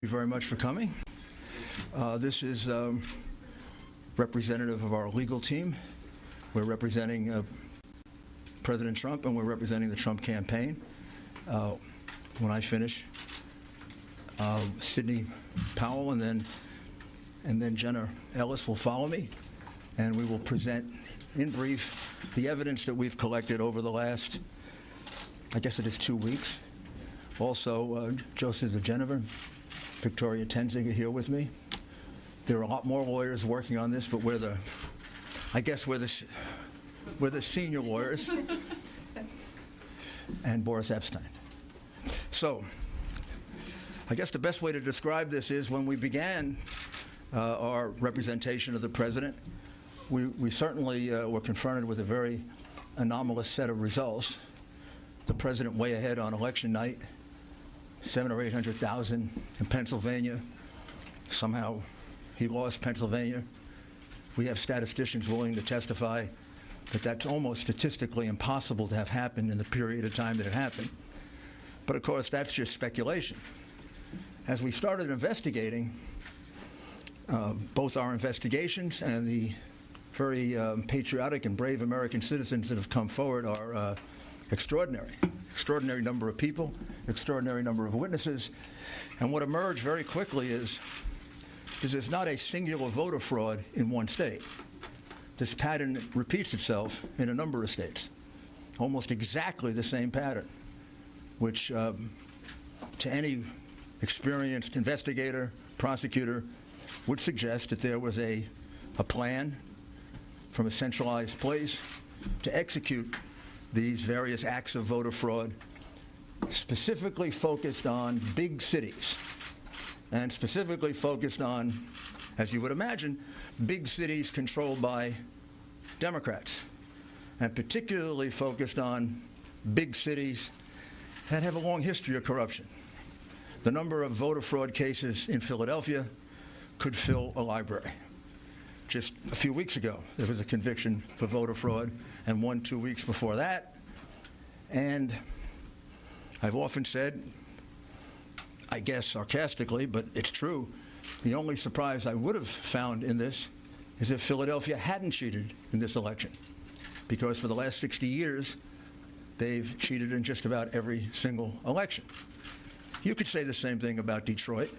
Thank you very much for coming. This is representative of our legal team. We're representing President Trump, and we're representing the Trump campaign. When I finish, Sidney Powell and then Jenna Ellis will follow me, and we will present in brief the evidence that we've collected over the last, I guess it is 2 weeks. Also, Joseph Genever, Victoria Tenzing are here with me. There are a lot more lawyers working on this, but we're the senior lawyers, and Boris Epstein. So, I guess the best way to describe this is when we began our representation of the president, we certainly were confronted with a very anomalous set of results. The president way ahead on election night, 700,000 or 800,000 in Pennsylvania. Somehow he lost Pennsylvania. We have statisticians willing to testify that that's almost statistically impossible to have happened in the period of time that it happened. But of course, that's just speculation. As we started investigating, both our investigations and the very patriotic and brave American citizens that have come forward are extraordinary. Extraordinary number of people, extraordinary number of witnesses. And what emerged very quickly is there's not a singular voter fraud in one state. This pattern repeats itself in a number of states. Almost exactly the same pattern, which to any experienced investigator, prosecutor, would suggest that there was a plan from a centralized place to execute these various acts of voter fraud, specifically focused on big cities, and specifically focused on, as you would imagine, big cities controlled by Democrats, and particularly focused on big cities that have a long history of corruption. The number of voter fraud cases in Philadelphia could fill a library. Just a few weeks ago, there was a conviction for voter fraud, and 2 weeks before that. And I've often said, I guess sarcastically, but it's true, the only surprise I would have found in this is if Philadelphia hadn't cheated in this election. Because for the last 60 years, they've cheated in just about every single election. You could say the same thing about Detroit.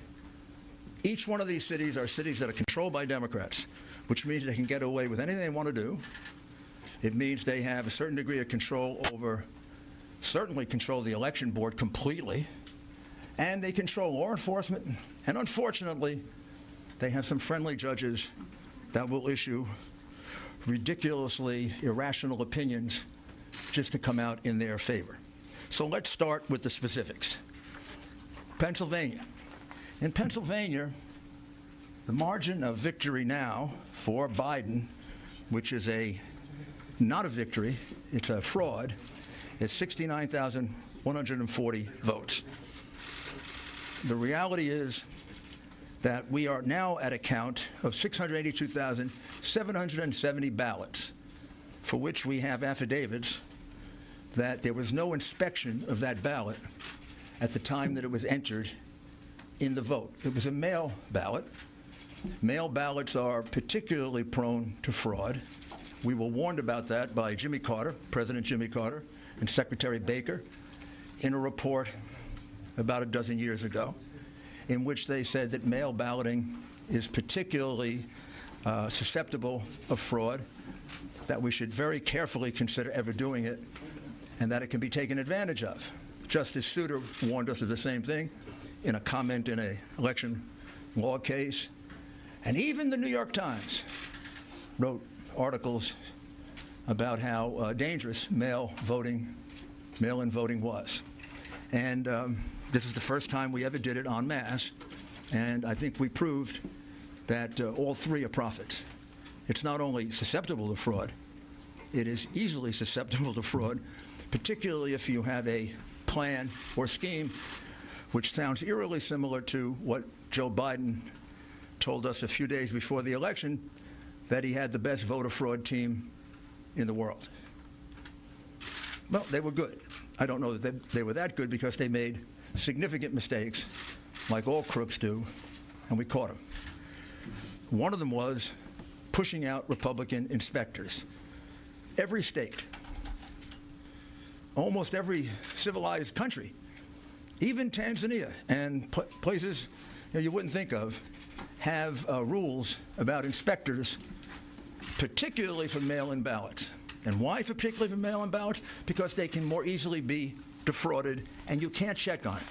Each one of these cities are cities that are controlled by Democrats, which means they can get away with anything they want to do. It means they have a certain degree of control over, certainly control the election board completely, and they control law enforcement, and unfortunately, they have some friendly judges that will issue ridiculously irrational opinions just to come out in their favor. So let's start with the specifics. Pennsylvania. In Pennsylvania, the margin of victory now for Biden, which is not a victory, it's a fraud, is 69,140 votes. The reality is that we are now at a count of 682,770 ballots, for which we have affidavits that there was no inspection of that ballot at the time that it was entered in the vote. It was a mail ballot. Mail ballots are particularly prone to fraud. We were warned about that by Jimmy Carter, President Jimmy Carter, and Secretary Baker in a report about a dozen years ago, in which they said that mail balloting is particularly susceptible of fraud, that we should very carefully consider ever doing it, and that it can be taken advantage of. Justice Souter warned us of the same thing in a comment in an election law case. And even the New York Times wrote articles about how dangerous mail-in voting was. And this is the first time we ever did it en masse, and I think we proved that all three are prophets. It's not only susceptible to fraud, it is easily susceptible to fraud, particularly if you have a plan or scheme which sounds eerily similar to what Joe Biden told us a few days before the election, that he had the best voter fraud team in the world. Well, they were good. I don't know that they were that good because they made significant mistakes like all crooks do, and we caught them. One of them was pushing out Republican inspectors. Every state, almost every civilized country, even Tanzania and places you wouldn't think of, have rules about inspectors, particularly for mail-in ballots. And why particularly for mail-in ballots? Because they can more easily be defrauded, and you can't check on it.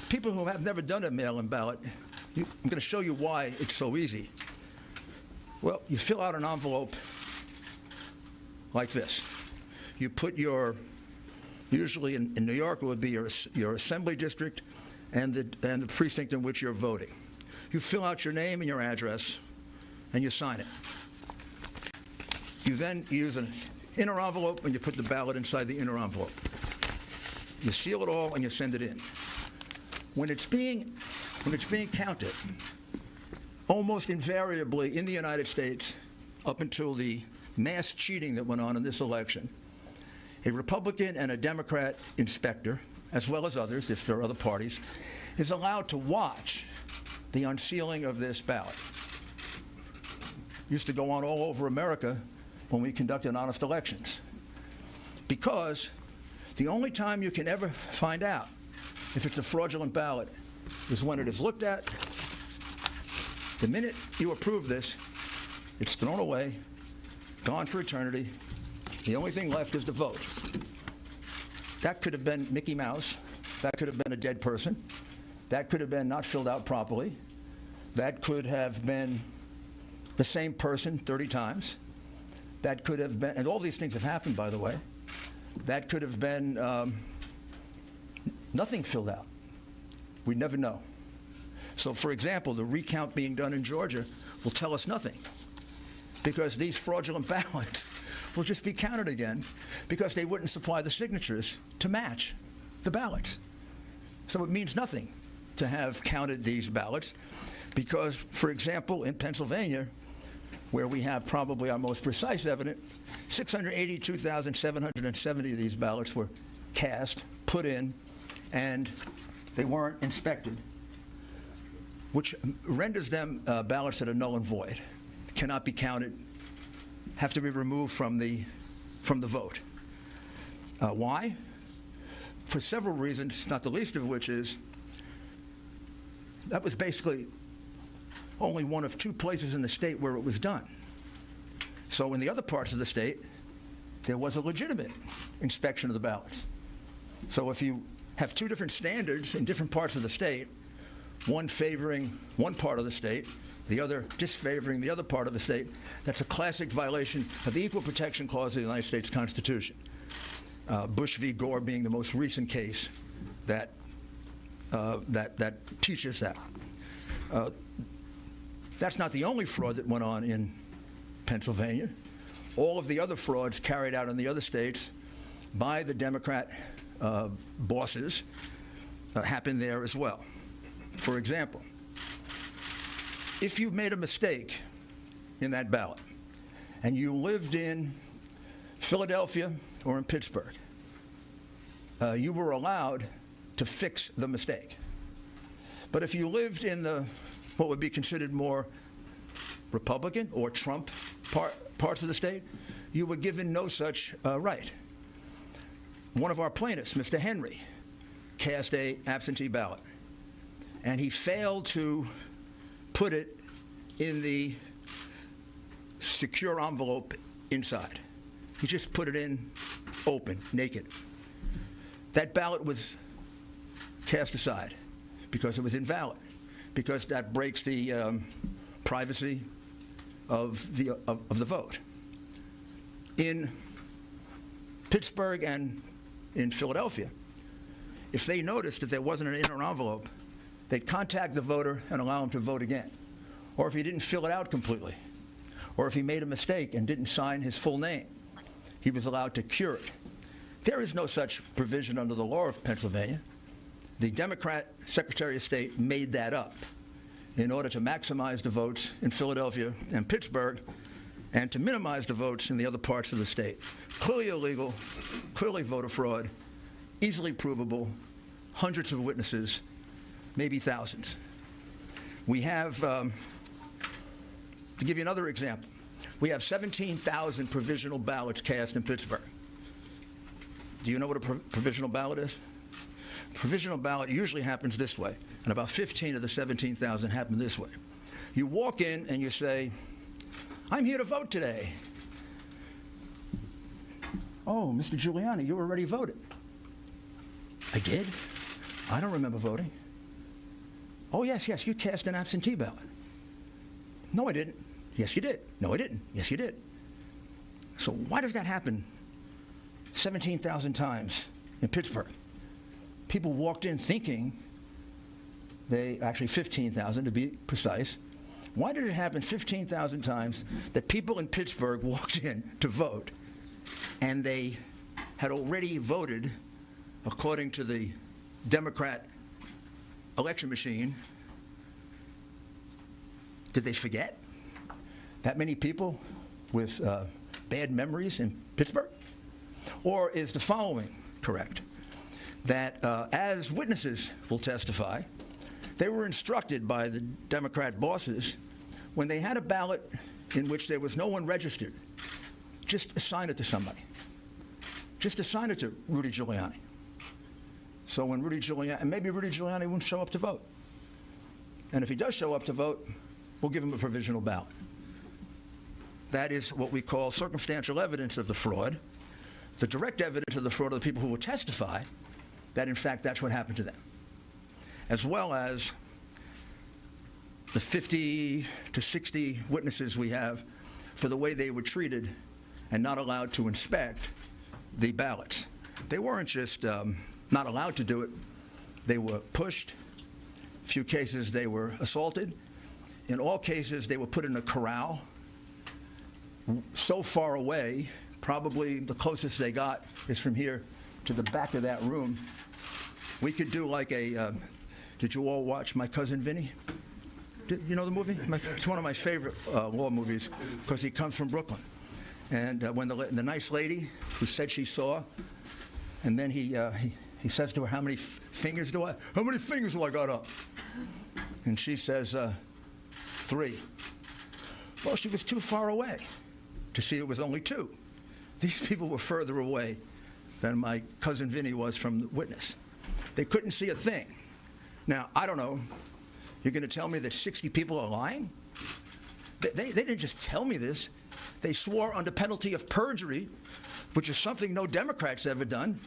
People who have never done a mail-in ballot, I'm going to show you why it's so easy. Well, you fill out an envelope like this. You put your, usually in New York it would be your assembly district and the precinct in which you're voting. You fill out your name and your address, and you sign it. You then use an inner envelope, and you put the ballot inside the inner envelope. You seal it all, and you send it in. When it's being counted, almost invariably in the United States, up until the mass cheating that went on in this election, a Republican and a Democrat inspector, as well as others, if there are other parties, is allowed to watch the unsealing of this ballot. Used to go on all over America when we conducted honest elections. Because the only time you can ever find out if it's a fraudulent ballot is when it is looked at. The minute you approve this, it's thrown away, gone for eternity. The only thing left is the vote. That could have been Mickey Mouse. That could have been a dead person. That could have been not filled out properly. That could have been the same person 30 times. That could have been, and all these things have happened, by the way. That could have been nothing filled out. We never know. So, for example, the recount being done in Georgia will tell us nothing, because these fraudulent ballots will just be counted again because they wouldn't supply the signatures to match the ballots. So it means nothing to have counted these ballots because, for example, in Pennsylvania, where we have probably our most precise evidence, 682,770 of these ballots were cast, put in, and they weren't inspected, which renders them ballots that are null and void, cannot be counted, have to be removed from the vote. Why? For several reasons, not the least of which is that was basically only one of two places in the state where it was done. So in the other parts of the state, there was a legitimate inspection of the ballots. So if you have two different standards in different parts of the state, one favoring one part of the state, the other disfavoring the other part of the state, that's a classic violation of the Equal Protection Clause of the United States Constitution. Bush v. Gore being the most recent case that teaches that. That's not the only fraud that went on in Pennsylvania. All of the other frauds carried out in the other states by the Democrat bosses happened there as well. For example, if you made a mistake in that ballot and you lived in Philadelphia or in Pittsburgh, you were allowed to fix the mistake. But if you lived in what would be considered more Republican or Trump parts of the state, you were given no such right. One of our plaintiffs, Mr. Henry, cast an absentee ballot, and he failed to put it in the secure envelope inside. He just put it in open, naked. That ballot was cast aside because it was invalid, because that breaks the privacy of the vote. In Pittsburgh and in Philadelphia, if they noticed that there wasn't an inner envelope, they'd contact the voter and allow him to vote again. Or if he didn't fill it out completely, or if he made a mistake and didn't sign his full name, he was allowed to cure it. There is no such provision under the law of Pennsylvania. The Democrat Secretary of State made that up in order to maximize the votes in Philadelphia and Pittsburgh and to minimize the votes in the other parts of the state. Clearly illegal, clearly voter fraud, easily provable, hundreds of witnesses. maybe thousands. We have, to give you another example, we have 17,000 provisional ballots cast in Pittsburgh. Do you know what a provisional ballot is? Provisional ballot usually happens this way, and about 15 of the 17,000 happen this way. You walk in and you say, I'm here to vote today. Oh, Mr. Giuliani, you already voted. I did? I don't remember voting. Oh, yes, you cast an absentee ballot. No, I didn't. Yes, you did. No, I didn't. Yes, you did. So why does that happen 17,000 times in Pittsburgh? People walked in thinking actually 15,000 to be precise. Why did it happen 15,000 times that people in Pittsburgh walked in to vote and they had already voted according to the Democrat election machine? Did they forget? That many people with bad memories in Pittsburgh? Or is the following correct? That as witnesses will testify, they were instructed by the Democrat bosses when they had a ballot in which there was no one registered, just assign it to somebody. Just assign it to Rudy Giuliani. So when Rudy Giuliani won't show up to vote. And if he does show up to vote, we'll give him a provisional ballot. That is what we call circumstantial evidence of the fraud. The direct evidence of the fraud are the people who will testify that, in fact, that's what happened to them. As well as the 50 to 60 witnesses we have for the way they were treated and not allowed to inspect the ballots. They weren't just not allowed to do it. They were pushed. In a few cases, they were assaulted. In all cases, they were put in a corral so far away, probably the closest they got is from here to the back of that room. We could do like a, did you all watch My Cousin Vinny? You know the movie? It's one of my favorite law movies because he comes from Brooklyn. And when the nice lady who said she saw, and then he says to her, how many fingers do I got up? And she says, 3. Well, she was too far away to see it was only 2. These people were further away than my cousin Vinny was from the witness. They couldn't see a thing. Now, I don't know. You're going to tell me that 60 people are lying? They didn't just tell me this. They swore under penalty of perjury, which is something no Democrat's ever done.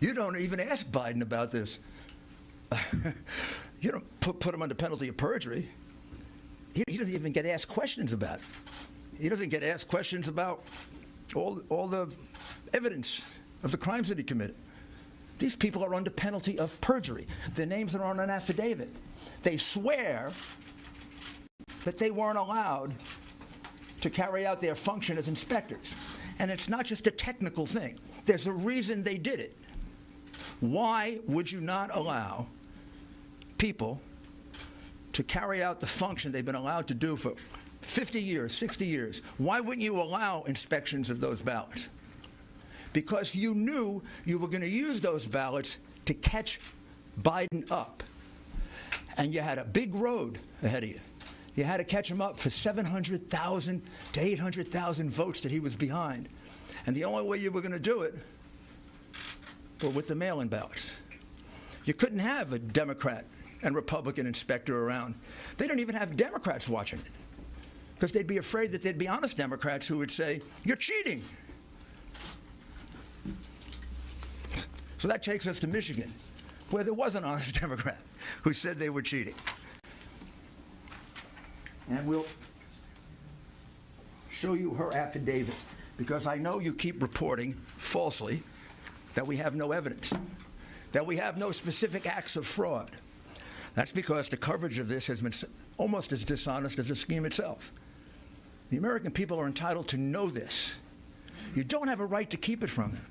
You don't even ask Biden about this. You don't put him under penalty of perjury. He doesn't even get asked questions about it. He doesn't get asked questions about all the evidence of the crimes that he committed. These people are under penalty of perjury. Their names are on an affidavit. They swear that they weren't allowed to carry out their function as inspectors. And it's not just a technical thing. There's a reason they did it. Why would you not allow people to carry out the function they've been allowed to do for 50 years, 60 years? Why wouldn't you allow inspections of those ballots? Because you knew you were going to use those ballots to catch Biden up. And you had a big road ahead of you. You had to catch him up for 700,000 to 800,000 votes that he was behind. And the only way you were going to do it was with the mail-in ballots. You couldn't have a Democrat and Republican inspector around. They don't even have Democrats watching it because they'd be afraid that there'd be honest Democrats who would say, you're cheating. So that takes us to Michigan, where there was an honest Democrat who said they were cheating. And we'll show you her affidavit, because I know you keep reporting falsely that we have no evidence, that we have no specific acts of fraud. That's because the coverage of this has been almost as dishonest as the scheme itself. The American people are entitled to know this. You don't have a right to keep it from them.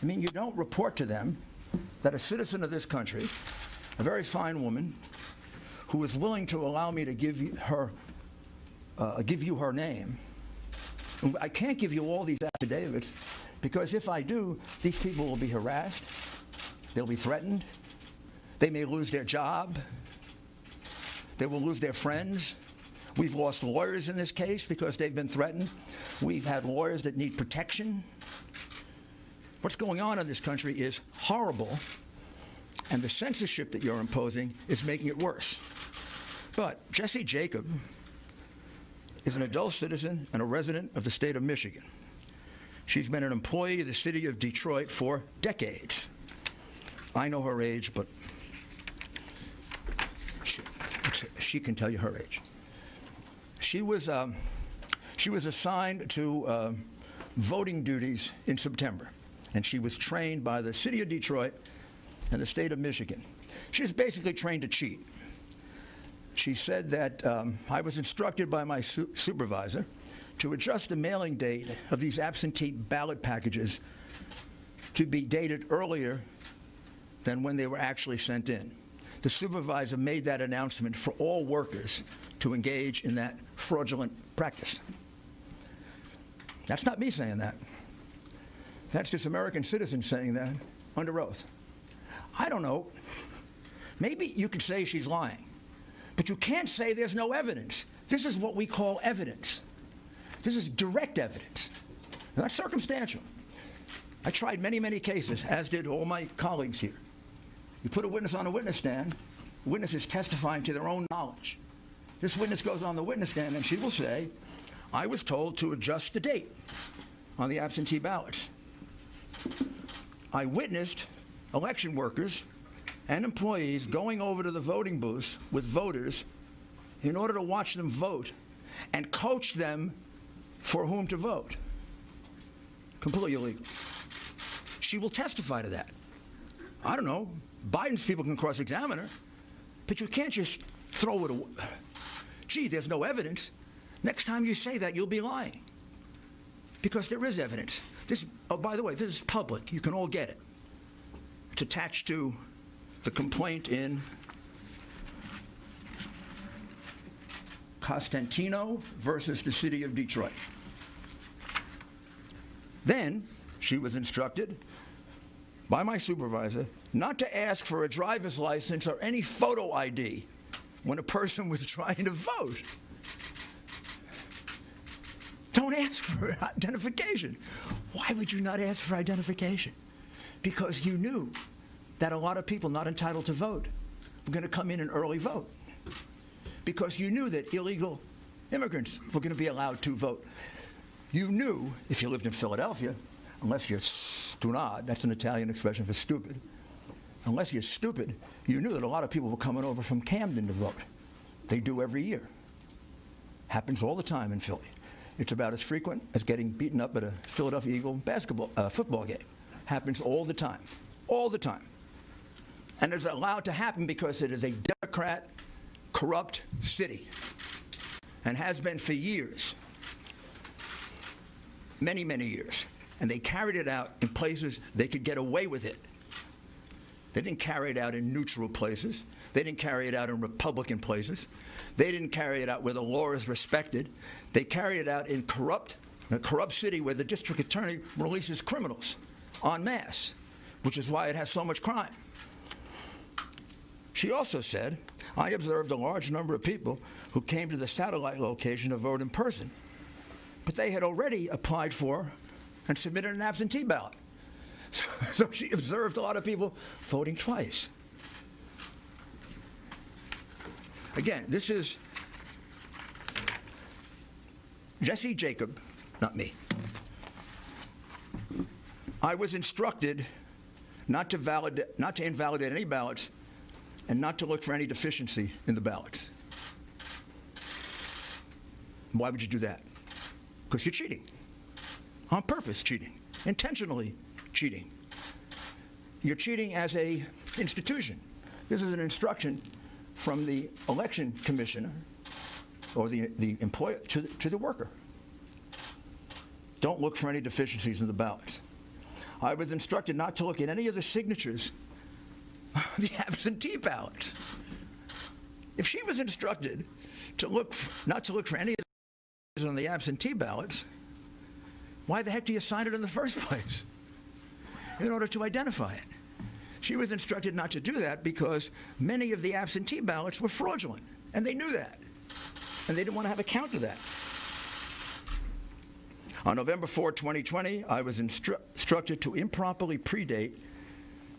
I mean, you don't report to them that a citizen of this country, a very fine woman, who is willing to allow me to give you her name. I can't give you all these affidavits Because if I do, these people will be harassed, they'll be threatened, they may lose their job, they will lose their friends. We've lost lawyers in this case because they've been threatened. We've had lawyers that need protection. What's going on in this country is horrible, and the censorship that you're imposing is making it worse. But Jessie Jacob is an adult citizen and a resident of the state of Michigan. She's been an employee of the city of Detroit for decades. I know her age, but she can tell you her age. She was assigned to voting duties in September, and she was trained by the city of Detroit and the state of Michigan. She was basically trained to cheat. She said that I was instructed by my supervisor to adjust the mailing date of these absentee ballot packages to be dated earlier than when they were actually sent in. The supervisor made that announcement for all workers to engage in that fraudulent practice. That's not me saying that. That's just American citizens saying that under oath. I don't know. Maybe you could say she's lying, but you can't say there's no evidence. This is what we call evidence. This is direct evidence. Not circumstantial. I tried many, many cases, as did all my colleagues here. You put a witness on a witness stand, the witness is testifying to their own knowledge. This witness goes on the witness stand and she will say, I was told to adjust the date on the absentee ballots. I witnessed election workers and employees going over to the voting booths with voters in order to watch them vote and coach them for whom to vote. Completely illegal. She will testify to that. I don't know. Biden's people can cross-examine her, but you can't just throw it away. Gee, there's no evidence. Next time you say that, you'll be lying. Because there is evidence. This, oh, by the way, this is public. You can all get it. It's attached to the complaint in Costantino versus the city of Detroit. Then she was instructed by my supervisor not to ask for a driver's license or any photo ID when a person was trying to vote. Don't ask for identification. Why would you not ask for identification? Because you knew that a lot of people not entitled to vote were going to come in and early vote. Because you knew that illegal immigrants were going to be allowed to vote. You knew, if you lived in Philadelphia, unless you're stunad, that's an Italian expression for stupid, unless you're stupid, you knew that a lot of people were coming over from Camden to vote. They do every year. Happens all the time in Philly. It's about as frequent as getting beaten up at a Philadelphia Eagle football game. Happens all the time. All the time. And it's allowed to happen because it is a Democrat, corrupt city. And has been for years. Many, many years. And they carried it out in places they could get away with it. They didn't carry it out in neutral places. They didn't carry it out in Republican places. They didn't carry it out where the law is respected. They carried it out in a corrupt city where the district attorney releases criminals en masse, which is why it has so much crime. She also said, I observed a large number of people who came to the satellite location to vote in person, but they had already applied for and submitted an absentee ballot. So she observed a lot of people voting twice. Again, this is Jessie Jacob, not me. I was instructed not to invalidate any ballots and not to look for any deficiency in the ballots. Why would you do that? Because you're cheating. On purpose cheating. Intentionally cheating. You're cheating as a institution. This is an instruction from the election commissioner or the employer to the worker. Don't look for any deficiencies in the ballots. I was instructed not to look at any of the signatures on the absentee ballots. If she was instructed to not to look for any of the signatures on the absentee ballots, why the heck do you sign it in the first place? In order to identify it. She was instructed not to do that because many of the absentee ballots were fraudulent, and they knew that. And they didn't want to have a count of that. On November 4, 2020, I was instructed to improperly predate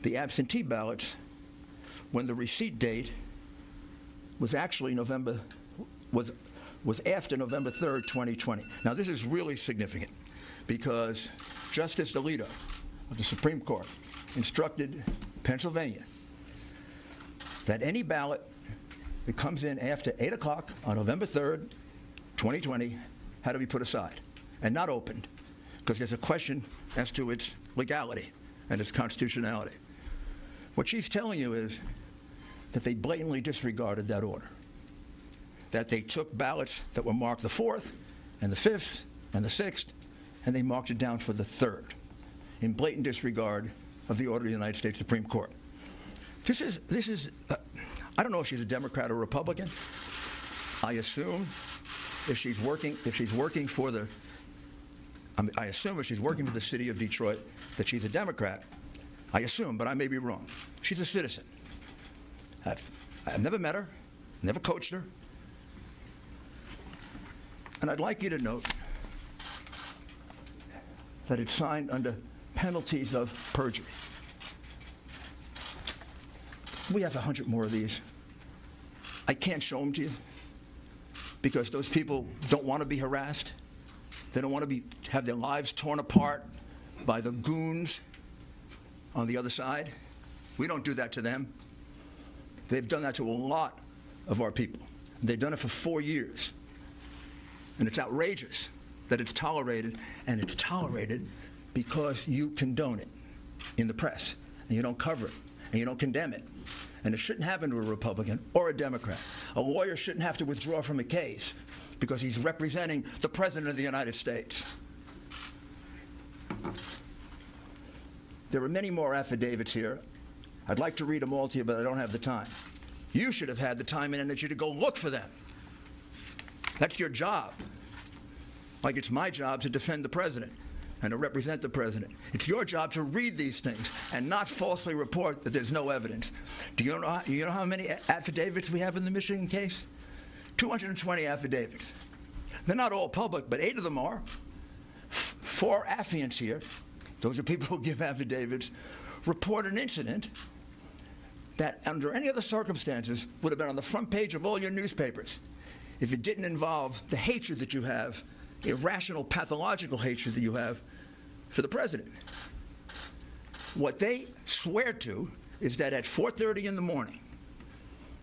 the absentee ballots when the receipt date was actually was after November 3rd, 2020. Now, this is really significant because Justice Alito of the Supreme Court instructed Pennsylvania that any ballot that comes in after 8 o'clock on November 3rd, 2020, had to be put aside and not opened because there's a question as to its legality and its constitutionality. What she's telling you is that they blatantly disregarded that order, that they took ballots that were marked the 4th and the 5th and the 6th, and they marked it down for the 3rd in blatant disregard of the order of the United States Supreme Court. This is I don't know if she's a Democrat or Republican. I assume if she's working for the city of Detroit that she's a Democrat. I assume, but I may be wrong. She's a citizen. I've never met her, never coached her. And I'd like you to note that it's signed under penalties of perjury. We have 100 more of these. I can't show them to you because those people don't want to be harassed. They don't want to have their lives torn apart by the goons on the other side. We don't do that to them. They've done that to a lot of our people. They've done it for 4 years. And it's outrageous that it's tolerated, and it's tolerated because you condone it in the press, and you don't cover it, and you don't condemn it. And it shouldn't happen to a Republican or a Democrat. A lawyer shouldn't have to withdraw from a case because he's representing the President of the United States. There are many more affidavits here. I'd like to read them all to you, but I don't have the time. You should have had the time and energy to go look for them. That's your job. Like it's my job to defend the President and to represent the President. It's your job to read these things and not falsely report that there's no evidence. Do you know how many affidavits we have in the Michigan case? 220 affidavits. They're not all public, but 8 of them are. 4 affiants here, those are people who give affidavits, report an incident that under any other circumstances would have been on the front page of all your newspapers if it didn't involve the hatred that you have, irrational, pathological hatred that you have for the President. What they swear to is that at 4:30 in the morning,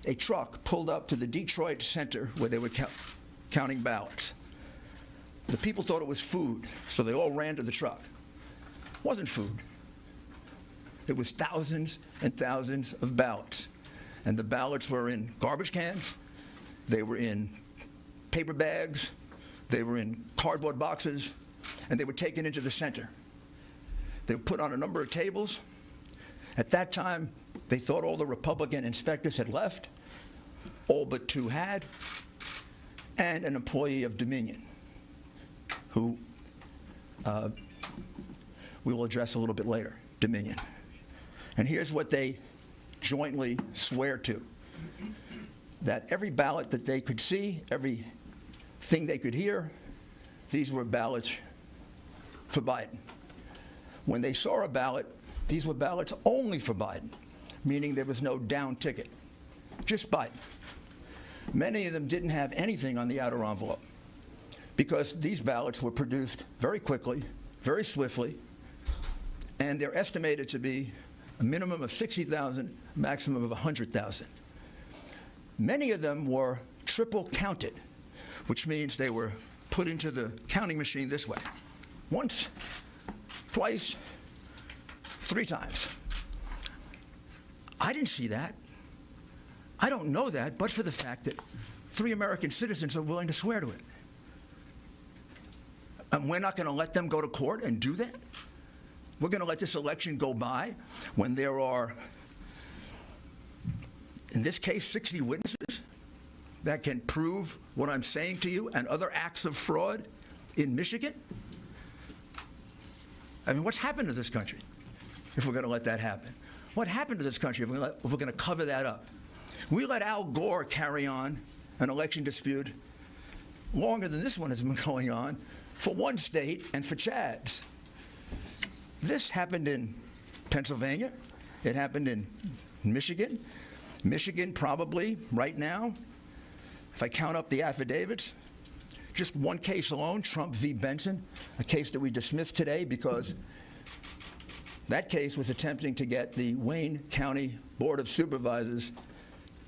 a truck pulled up to the Detroit center where they were counting ballots. The people thought it was food, so they all ran to the truck. It wasn't food. It was thousands and thousands of ballots. And the ballots were in garbage cans. They were in paper bags. They were in cardboard boxes. And they were taken into the center. They were put on a number of tables. At that time, they thought all the Republican inspectors had left. All but 2 had. And an employee of Dominion, who we will address a little bit later, Dominion. And here's what they jointly swear to. That every ballot that they could see, everything they could hear, these were ballots for Biden. When they saw a ballot, these were ballots only for Biden, meaning there was no down ticket, just Biden. Many of them didn't have anything on the outer envelope because these ballots were produced very quickly, very swiftly, and they're estimated to be a minimum of 60,000, maximum of 100,000. Many of them were triple counted, which means they were put into the counting machine this way. Once, twice, 3 times. I didn't see that. I don't know that, but for the fact that 3 American citizens are willing to swear to it. And we're not going to let them go to court and do that? We're going to let this election go by when there are, in this case, 60 witnesses that can prove what I'm saying to you and other acts of fraud in Michigan? I mean, what's happened to this country if we're going to let that happen? What happened to this country if we're going to cover that up? We let Al Gore carry on an election dispute longer than this one has been going on for one state and for Chad's. This happened in Pennsylvania. It happened in Michigan. Michigan probably right now, if I count up the affidavits, just one case alone, Trump v. Benson, a case that we dismissed today because that case was attempting to get the Wayne County Board of Supervisors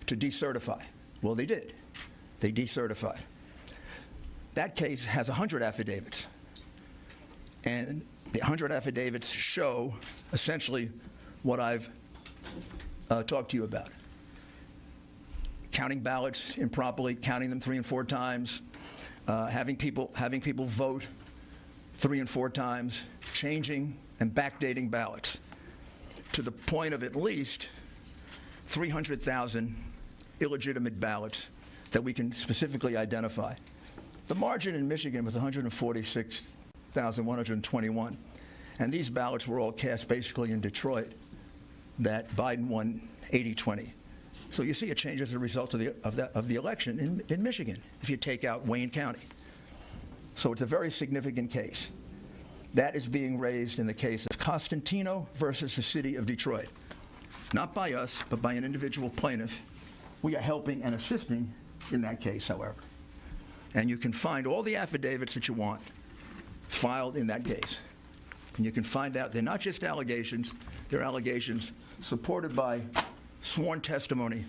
to decertify. Well, they did. They decertified. That case has 100 affidavits. And the 100 affidavits show essentially what I've talked to you about. Counting ballots improperly, counting them 3 and 4 times, having people vote 3 and 4 times, changing and backdating ballots to the point of at least 300,000 illegitimate ballots that we can specifically identify. The margin in Michigan was 146,121, and these ballots were all cast basically in Detroit that Biden won 80-20. So you see a change as a result of the election in Michigan if you take out Wayne County. So it's a very significant case. That is being raised in the case of Costantino versus the city of Detroit. Not by us, but by an individual plaintiff. We are helping and assisting in that case, however. And you can find all the affidavits that you want filed in that case. And you can find out they're not just allegations, they're allegations supported by sworn testimony,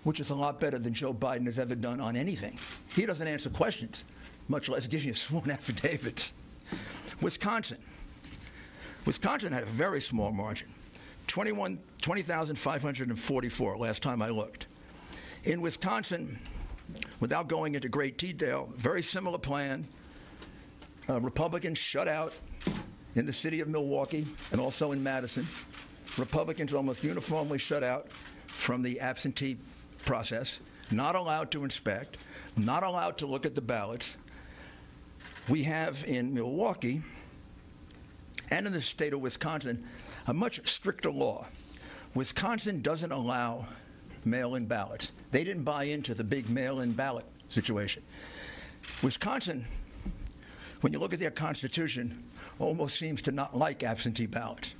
which is a lot better than Joe Biden has ever done on anything. He doesn't answer questions, much less give you sworn affidavits. Wisconsin had a very small margin, 20,544 last time I looked. In Wisconsin, without going into great detail, very similar plan. Republicans shut out in the city of Milwaukee and also in Madison. Republicans almost uniformly shut out from the absentee process, not allowed to inspect, not allowed to look at the ballots. We have in Milwaukee and in the state of Wisconsin a much stricter law. Wisconsin doesn't allow mail-in ballots. They didn't buy into the big mail-in ballot situation. Wisconsin, when you look at their constitution, almost seems to not like absentee ballots.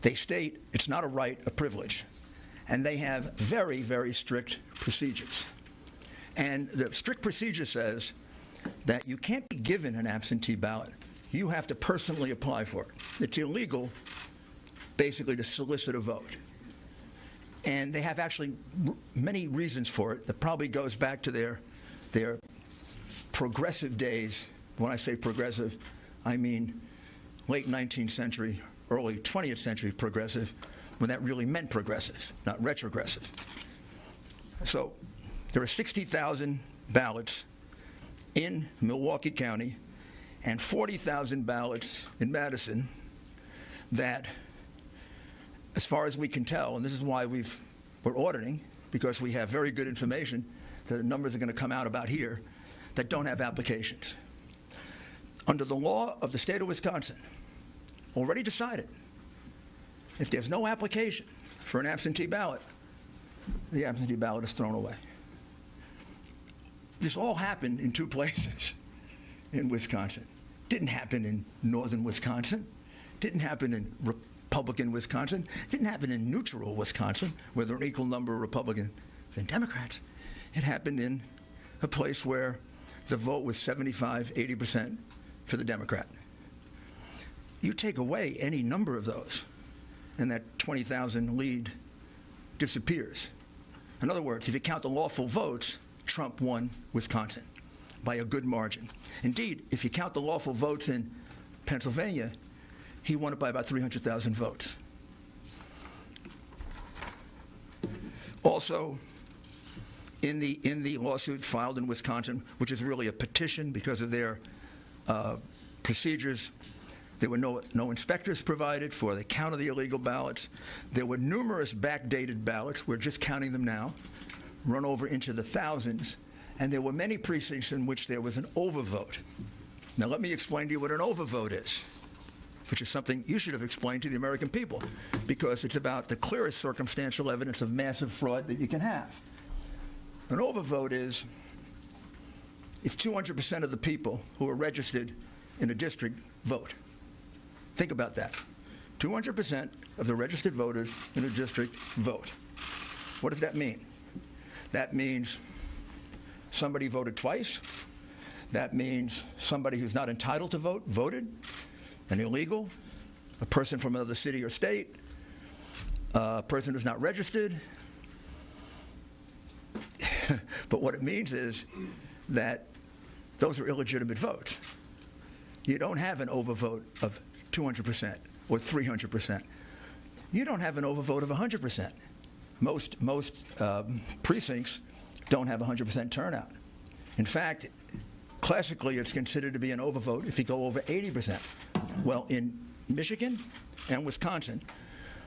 They state it's not a right, a privilege. And they have very, very strict procedures. And the strict procedure says that you can't be given an absentee ballot. You have to personally apply for it. It's illegal, basically, to solicit a vote. And they have actually many reasons for it. That probably goes back to their progressive days. When I say progressive, I mean late 19th century, early 20th century progressive, when that really meant progressive, not retrogressive. So there are 60,000 ballots in Milwaukee County and 40,000 ballots in Madison that, as far as we can tell, and this is why we're auditing, because we have very good information, the numbers are going to come out about here, that don't have applications. Under the law of the state of Wisconsin, already decided, if there's no application for an absentee ballot, the absentee ballot is thrown away. This all happened in 2 places in Wisconsin. Didn't happen in northern Wisconsin. Didn't happen in Republican Wisconsin. Didn't happen in neutral Wisconsin, where there are an equal number of Republicans and Democrats. It happened in a place where the vote was 75, 80% for the Democrat. You take away any number of those, and that 20,000 lead disappears. In other words, if you count the lawful votes, Trump won Wisconsin by a good margin. Indeed, if you count the lawful votes in Pennsylvania, he won it by about 300,000 votes. Also, in the lawsuit filed in Wisconsin, which is really a petition because of their procedures, there were no inspectors provided for the count of the illegal ballots. There were numerous backdated ballots. We're just counting them now, run over into the thousands. And there were many precincts in which there was an overvote. Now let me explain to you what an overvote is. which is something you should have explained to the American people, because it's about the clearest circumstantial evidence of massive fraud that you can have. An overvote is if 200% of the people who are registered in a district vote. Think about that. 200% of the registered voters in a district vote. What does that mean? That means somebody voted twice. That means somebody who's not entitled to vote voted, an illegal, a person from another city or state, a person who's not registered. But what it means is that those are illegitimate votes. You don't have an overvote of 200% or 300%. You don't have an overvote of 100%. Most precincts don't have 100% turnout. In fact, classically, it's considered to be an overvote if you go over 80%. Well, in Michigan and Wisconsin,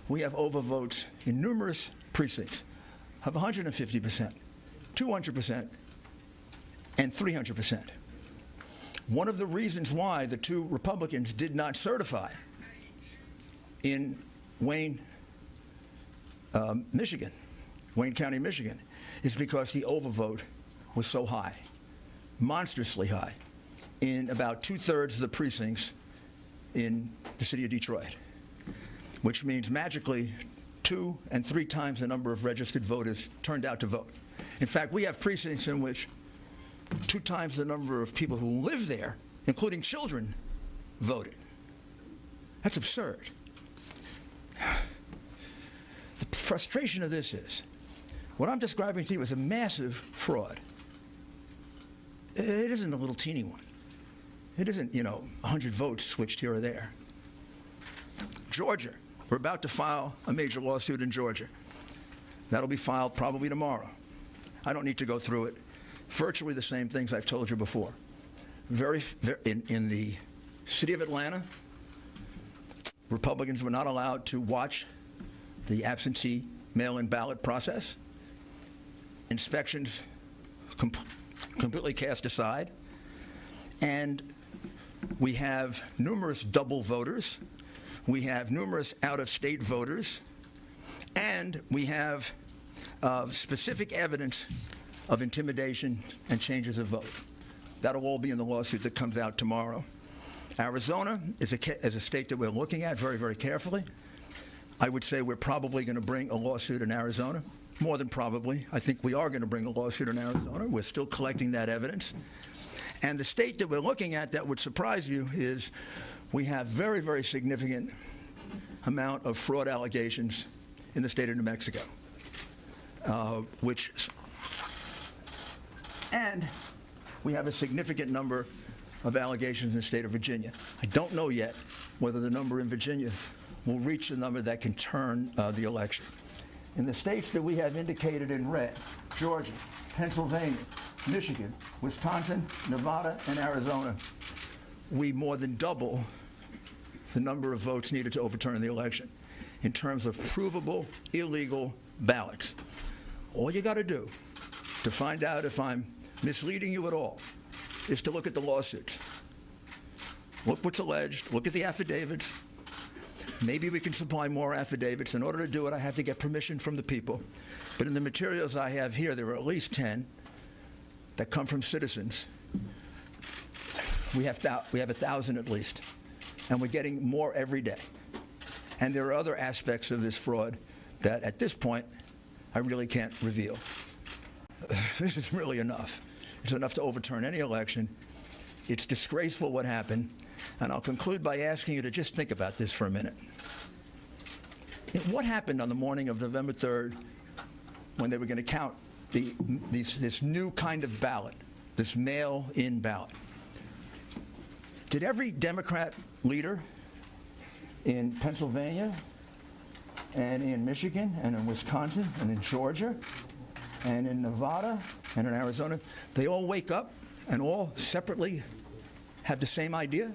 we have overvotes in numerous precincts of 150%, 200%, and 300%. One of the reasons why the two Republicans did not certify in Wayne, Michigan, Wayne County, Michigan, is because the overvote was so high, monstrously high, in about 2/3 of the precincts in the city of Detroit, which means magically 2 and 3 times the number of registered voters turned out to vote. In fact, we have precincts in which 2 times the number of people who live there, including children, voted. That's absurd. The frustration of this is, what I'm describing to you is a massive fraud. It isn't a little teeny one. It isn't, 100 votes switched here or there. Georgia, we're about to file a major lawsuit in Georgia. That'll be filed probably tomorrow. I don't need to go through it. Virtually the same things I've told you before. In the city of Atlanta, Republicans were not allowed to watch the absentee mail-in ballot process. Inspections completely cast aside. And we have numerous double voters. We have numerous out-of-state voters. And we have specific evidence of intimidation and changes of vote. That'll all be in the lawsuit that comes out tomorrow. Arizona is a state that we're looking at very, very carefully. I would say we're probably going to bring a lawsuit in Arizona. More than probably. I think we are going to bring a lawsuit in Arizona. We're still collecting that evidence. And the state that we're looking at that would surprise you is we have very, very significant amount of fraud allegations in the state of New Mexico, and we have a significant number of allegations in the state of Virginia. I don't know yet whether the number in Virginia will reach the number that can turn the election. In the states that we have indicated in red, Georgia, Pennsylvania, Michigan, Wisconsin, Nevada, and Arizona, we more than double the number of votes needed to overturn the election in terms of provable illegal ballots. All you got to do to find out if I'm misleading you at all is to look at the lawsuits. Look what's alleged. Look at the affidavits. Maybe we can supply more affidavits. In order to do it, I have to get permission from the people. But in the materials I have here, there are at least 10 that come from citizens. We have 1,000 at least. And we're getting more every day. And there are other aspects of this fraud that at this point I really can't reveal. This is really enough. It's enough to overturn any election. It's disgraceful what happened. And I'll conclude by asking you to just think about this for a minute. What happened on the morning of November 3rd when they were going to count this new kind of ballot, this mail-in ballot? Did every Democrat leader in Pennsylvania and in Michigan and in Wisconsin and in Georgia and in Nevada and in Arizona, they all wake up and all separately have the same idea?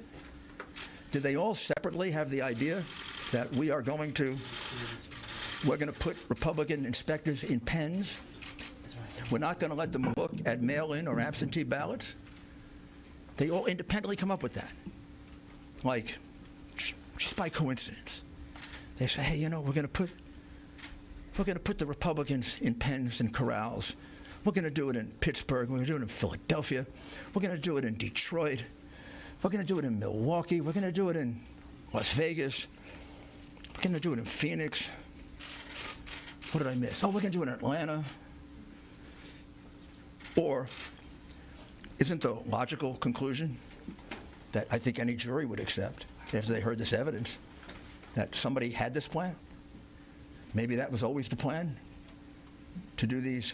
Did they all separately have the idea that we're going to put Republican inspectors in pens? We're not going to let them look at mail-in or absentee ballots? They all independently come up with that. Like, just by coincidence. They say, hey, you know, we're going to put the Republicans in pens and corrals. We're going to do it in Pittsburgh. We're going to do it in Philadelphia. We're going to do it in Detroit. We're going to do it in Milwaukee. We're going to do it in Las Vegas. We're going to do it in Phoenix. What did I miss? Oh, we're going to do it in Atlanta. Or isn't the logical conclusion that I think any jury would accept after they heard this evidence that somebody had this plan? Maybe that was always the plan, to do this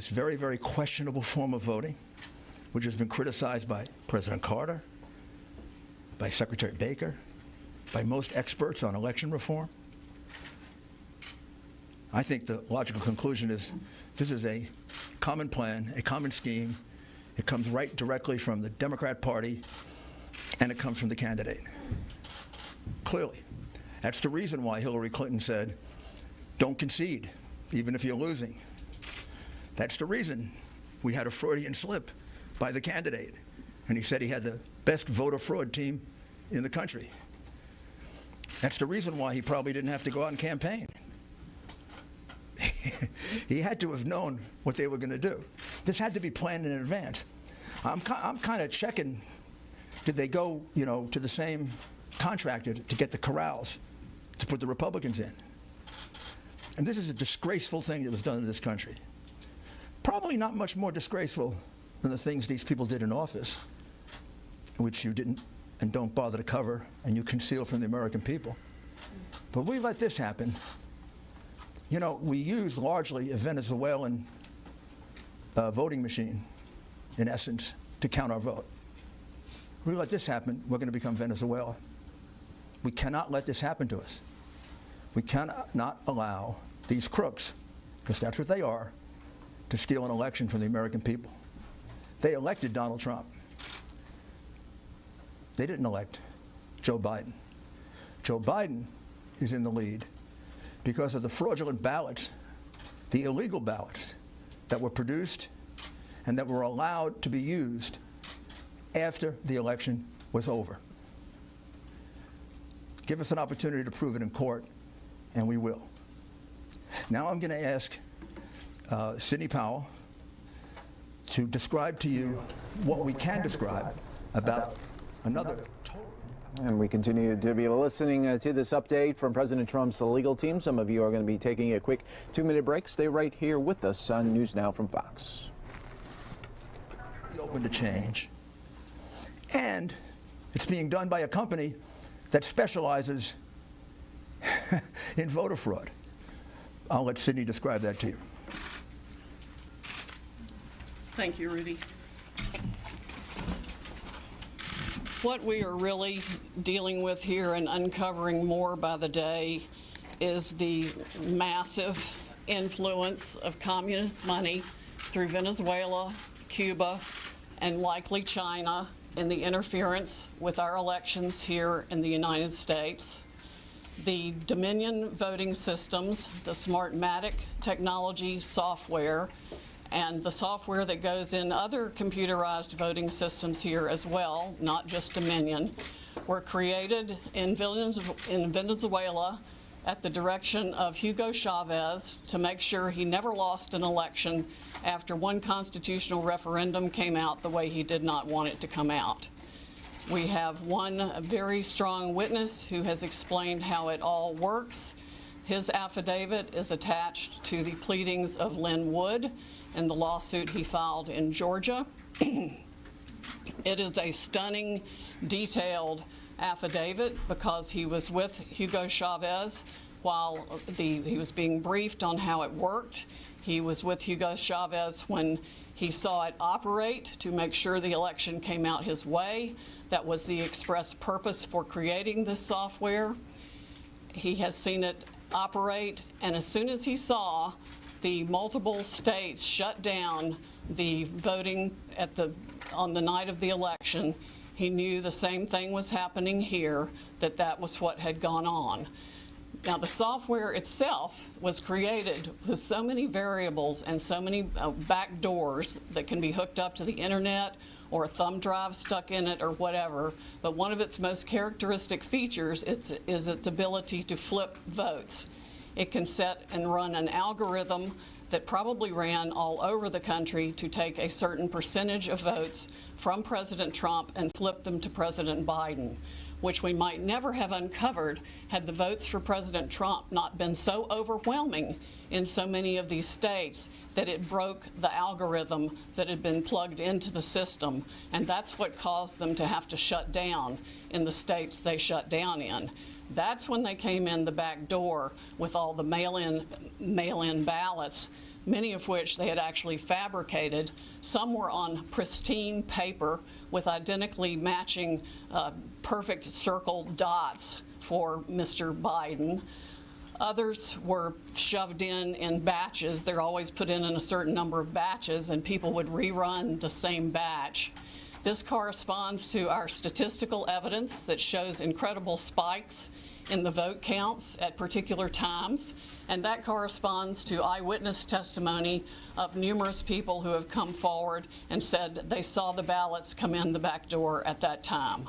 very, very questionable form of voting, which has been criticized by President Carter, by Secretary Baker, by most experts on election reform. I think the logical conclusion is this is a common plan, a common scheme. It comes right directly from the Democrat Party, and it comes from the candidate. Clearly. That's the reason why Hillary Clinton said, don't concede, even if you're losing. That's the reason we had a Freudian slip by the candidate. And he said he had the best voter fraud team in the country. That's the reason why he probably didn't have to go out and campaign. He had to have known what they were going to do. This had to be planned in advance. I'm kind of checking, did they go, you know, to the same contractor to get the corrals to put the Republicans in? And this is a disgraceful thing that was done in this country. Probably not much more disgraceful than the things these people did in office, which you didn't and don't bother to cover, and you conceal from the American people. But we let this happen. You know, we use largely a Venezuelan voting machine, in essence, to count our vote. We let this happen, we're going to become Venezuela. We cannot let this happen to us. We cannot not allow these crooks, because that's what they are, to steal an election from the American people. They elected Donald Trump. They didn't elect Joe Biden. Joe Biden is in the lead because of the fraudulent ballots, the illegal ballots that were produced and that were allowed to be used after the election was over. Give us an opportunity to prove it in court, and we will. Now I'm going to ask Sidney Powell to describe to you what we can describe about another total. And we continue to be listening to this update from President Trump's legal team. Some of you are going to be taking a quick 2-minute break. Stay right here with us on News Now from Fox. Open to change. And it's being done by a company that specializes in voter fraud. I'll let Sidney describe that to you. Thank you, Rudy. What we are really dealing with here and uncovering more by the day is the massive influence of communist money through Venezuela, Cuba, and likely China in the interference with our elections here in the United States. The Dominion voting systems, the Smartmatic technology software, and the software that goes in other computerized voting systems here as well, not just Dominion, were created in Venezuela at the direction of Hugo Chavez to make sure he never lost an election after one constitutional referendum came out the way he did not want it to come out. We have one very strong witness who has explained how it all works. His affidavit is attached to the pleadings of Lynn Wood in the lawsuit he filed in Georgia. It is a stunning, detailed affidavit because he was with Hugo Chavez while he was being briefed on how it worked. He was with Hugo Chavez when he saw it operate to make sure the election came out his way. That was the express purpose for creating this software. He has seen it operate, and as soon as he saw the multiple states shut down the voting on the night of the election, he knew the same thing was happening here, that was what had gone on. Now, the software itself was created with so many variables and so many back doors that can be hooked up to the internet or a thumb drive stuck in it or whatever, but one of its most characteristic features is its ability to flip votes. It can set and run an algorithm that probably ran all over the country to take a certain percentage of votes from President Trump and flip them to President Biden, which we might never have uncovered had the votes for President Trump not been so overwhelming in so many of these states that it broke the algorithm that had been plugged into the system. And that's what caused them to have to shut down in the states they shut down in. That's when they came in the back door with all the mail-in ballots, many of which they had actually fabricated. Some were on pristine paper with identically matching perfect circle dots for Mr. Biden. Others were shoved in batches. They're always put in a certain number of batches, and people would rerun the same batch. This corresponds to our statistical evidence that shows incredible spikes in the vote counts at particular times, and that corresponds to eyewitness testimony of numerous people who have come forward and said they saw the ballots come in the back door at that time.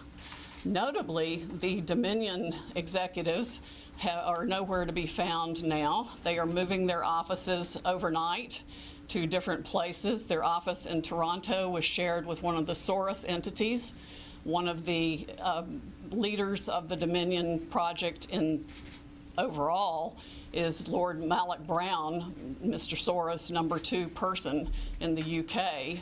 Notably, the Dominion executives are nowhere to be found now. They are moving their offices overnight to different places. Their office in Toronto was shared with one of the Soros entities. One of the leaders of the Dominion project overall is Lord Malloch Brown, Mr. Soros' number 2 person in the UK,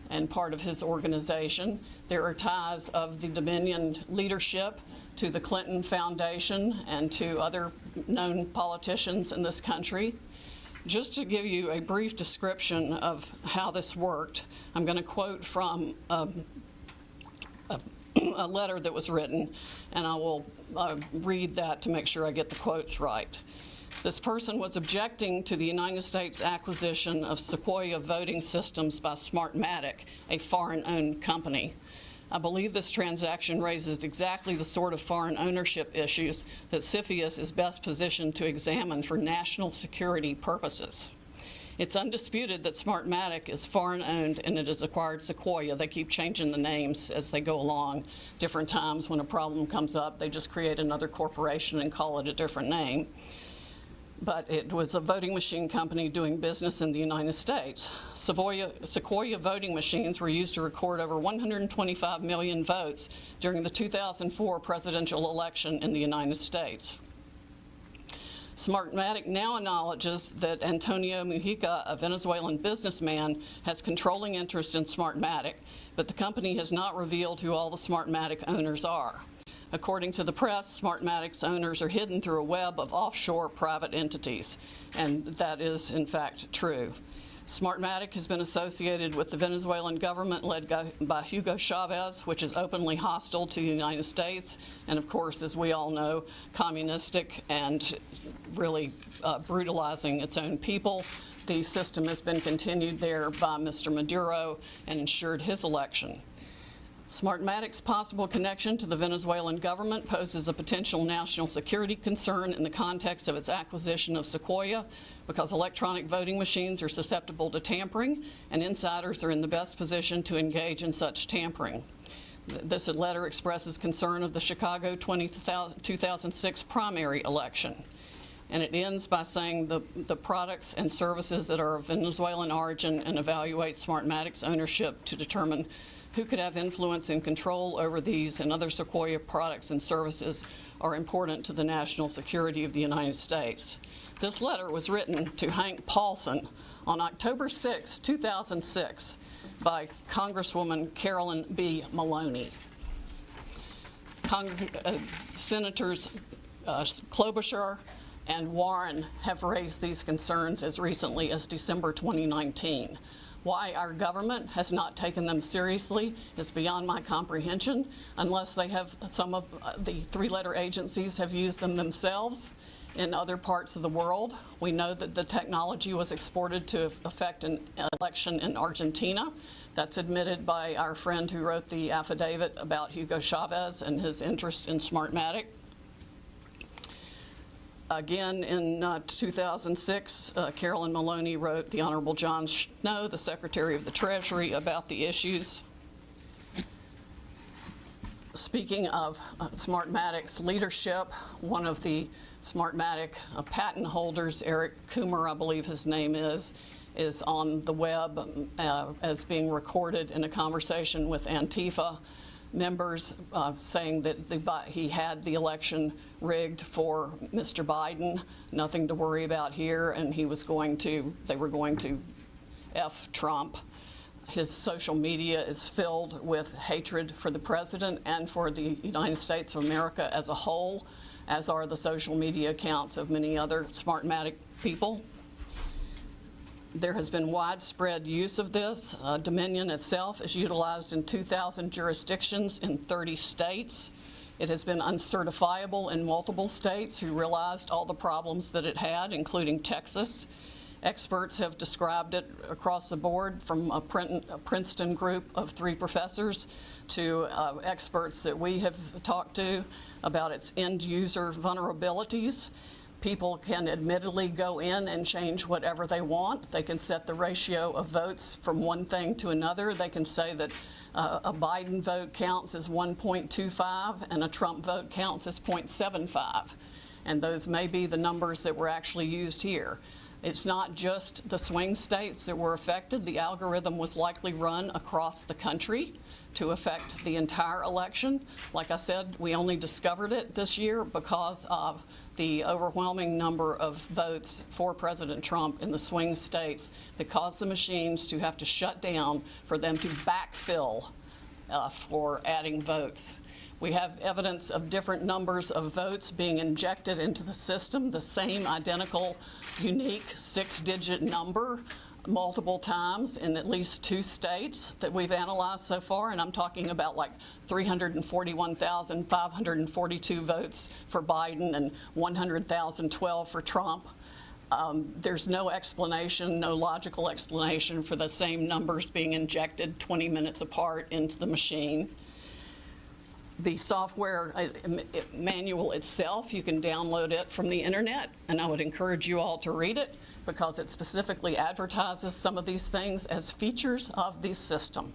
and part of his organization. There are ties of the Dominion leadership to the Clinton Foundation and to other known politicians in this country. Just to give you a brief description of how this worked, I'm going to quote from a letter that was written, and I will read that to make sure I get the quotes right. This person was objecting to the United States acquisition of Sequoia voting systems by Smartmatic, a foreign-owned company. I believe this transaction raises exactly the sort of foreign ownership issues that CFIUS is best positioned to examine for national security purposes. It's undisputed that Smartmatic is foreign-owned and it has acquired Sequoia. They keep changing the names as they go along. Different times when a problem comes up, they just create another corporation and call it a different name. But it was a voting machine company doing business in the United States. Sequoia voting machines were used to record over 125 million votes during the 2004 presidential election in the United States. Smartmatic now acknowledges that Antonio Mujica, a Venezuelan businessman, has controlling interest in Smartmatic, but the company has not revealed who all the Smartmatic owners are. According to the press, Smartmatic's owners are hidden through a web of offshore private entities, and that is, in fact, true. Smartmatic has been associated with the Venezuelan government led by Hugo Chavez, which is openly hostile to the United States, and of course, as we all know, communistic and really brutalizing its own people. The system has been continued there by Mr. Maduro and ensured his election. Smartmatic's possible connection to the Venezuelan government poses a potential national security concern in the context of its acquisition of Sequoia, because electronic voting machines are susceptible to tampering, and insiders are in the best position to engage in such tampering. This letter expresses concern of the Chicago 2006 primary election. And it ends by saying the products and services that are of Venezuelan origin, and evaluate Smartmatic's ownership to determine who could have influence and control over these and other Sequoia products and services are important to the national security of the United States. This letter was written to Hank Paulson on October 6, 2006 by Congresswoman Carolyn B. Maloney. Senators Klobuchar and Warren have raised these concerns as recently as December 2019. Why our government has not taken them seriously is beyond my comprehension, unless they have, some of the three-letter agencies have used them themselves in other parts of the world. We know that the technology was exported to affect an election in Argentina. That's admitted by our friend who wrote the affidavit about Hugo Chavez and his interest in Smartmatic. Again, in 2006, Carolyn Maloney wrote the Honorable John Snow, the Secretary of the Treasury, about the issues. Speaking of Smartmatic's leadership, one of the Smartmatic patent holders, Eric Coomer, I believe his name is on the web as being recorded in a conversation with Antifa members saying that he had the election rigged for Mr. Biden, nothing to worry about here, and they were going to F Trump. His social media is filled with hatred for the president and for the United States of America as a whole, as are the social media accounts of many other Smartmatic people. There has been widespread use of this. Dominion itself is utilized in 2,000 jurisdictions in 30 states. It has been uncertifiable in multiple states who realized all the problems that it had, including Texas. Experts have described it across the board, from a Princeton group of 3 professors to experts that we have talked to about its end-user vulnerabilities. People can admittedly go in and change whatever they want. They can set the ratio of votes from one thing to another. They can say that a Biden vote counts as 1.25 and a Trump vote counts as 0.75. And those may be the numbers that were actually used here. It's not just the swing states that were affected. The algorithm was likely run across the country to affect the entire election. Like I said, we only discovered it this year because of the overwhelming number of votes for President Trump in the swing states that caused the machines to have to shut down for them to backfill for adding votes. We have evidence of different numbers of votes being injected into the system, the same identical, unique 6-digit number multiple times in at least 2 states that we've analyzed so far, and I'm talking about like 341,542 votes for Biden and 100,012 for Trump. There's no explanation, no logical explanation for the same numbers being injected 20 minutes apart into the machine. The software manual itself, you can download it from the internet, and I would encourage you all to read it because it specifically advertises some of these things as features of the system.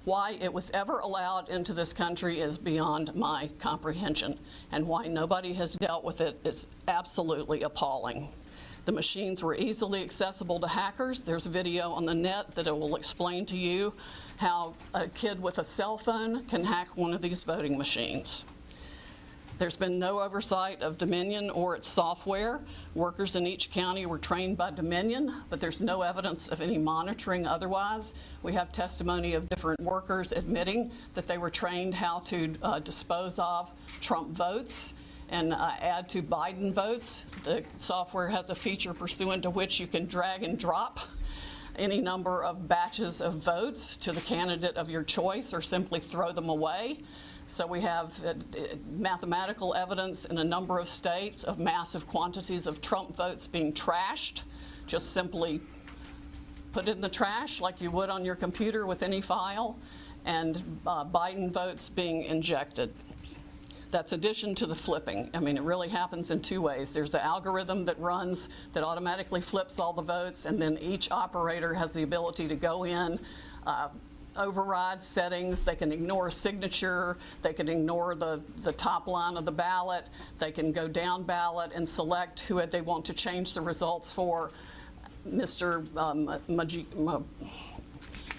Why it was ever allowed into this country is beyond my comprehension, and why nobody has dealt with it is absolutely appalling. The machines were easily accessible to hackers. There's a video on the net that it will explain to you how a kid with a cell phone can hack one of these voting machines. There's been no oversight of Dominion or its software. Workers in each county were trained by Dominion, but there's no evidence of any monitoring otherwise. We have testimony of different workers admitting that they were trained how to dispose of Trump votes and add to Biden votes. The software has a feature pursuant to which you can drag and drop any number of batches of votes to the candidate of your choice or simply throw them away. So we have mathematical evidence in a number of states of massive quantities of Trump votes being trashed. Just simply put it in the trash like you would on your computer with any file, and Biden votes being injected. That's addition to the flipping. I mean, it really happens in 2 ways. There's an algorithm that runs that automatically flips all the votes, and then each operator has the ability to go in, override settings. They can ignore a signature. They can ignore the top line of the ballot. They can go down ballot and select who they want to change the results for.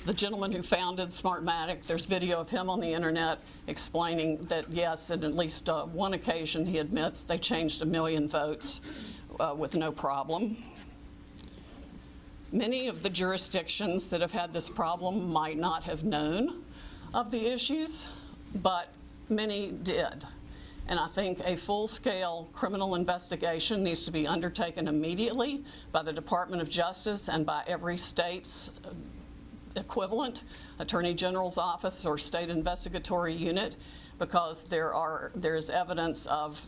The gentleman who founded Smartmatic, there's video of him on the internet explaining that, yes, at least one occasion, he admits they changed 1 million votes with no problem. Many of the jurisdictions that have had this problem might not have known of the issues, but many did. And I think a full-scale criminal investigation needs to be undertaken immediately by the Department of Justice and by every state's equivalent, Attorney General's office or state investigatory unit, because there's evidence of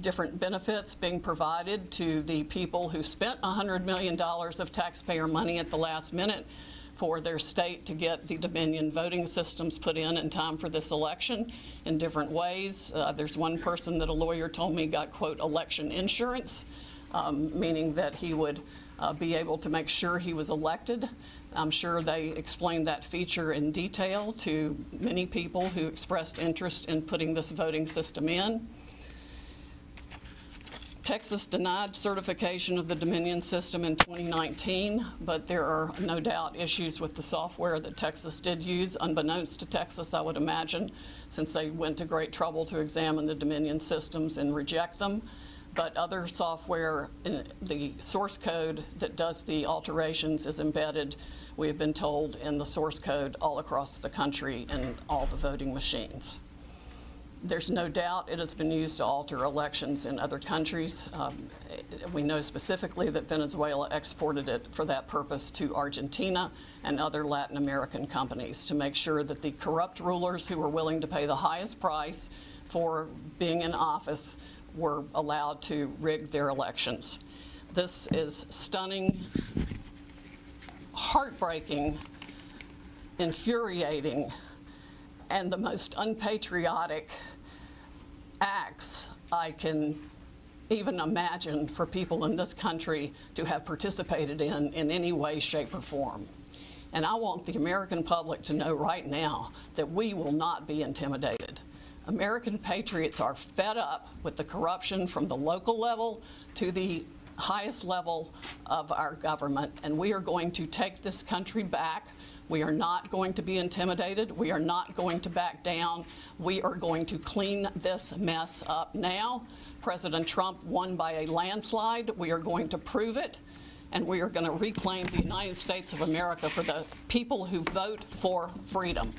different benefits being provided to the people who spent $100 million of taxpayer money at the last minute for their state to get the Dominion voting systems put in time for this election in different ways. There's one person that a lawyer told me got, quote, election insurance meaning that he would be able to make sure he was elected. I'm sure they explained that feature in detail to many people who expressed interest in putting this voting system in. Texas denied certification of the Dominion system in 2019, but there are no doubt issues with the software that Texas did use, unbeknownst to Texas, I would imagine, since they went to great trouble to examine the Dominion systems and reject them. But other software, the source code that does the alterations is embedded, we have been told, in the source code all across the country and all the voting machines. There's no doubt it has been used to alter elections in other countries. We know specifically that Venezuela exported it for that purpose to Argentina and other Latin American companies to make sure that the corrupt rulers who were willing to pay the highest price for being in office were allowed to rig their elections. This is stunning, heartbreaking, infuriating, and the most unpatriotic acts I can even imagine for people in this country to have participated in any way, shape, or form. And I want the American public to know right now that we will not be intimidated. American patriots are fed up with the corruption from the local level to the highest level of our government, and we are going to take this country back. We are not going to be intimidated. We are not going to back down. We are going to clean this mess up now. President Trump won by a landslide. We are going to prove it, and we are going to reclaim the United States of America for the people who vote for freedom.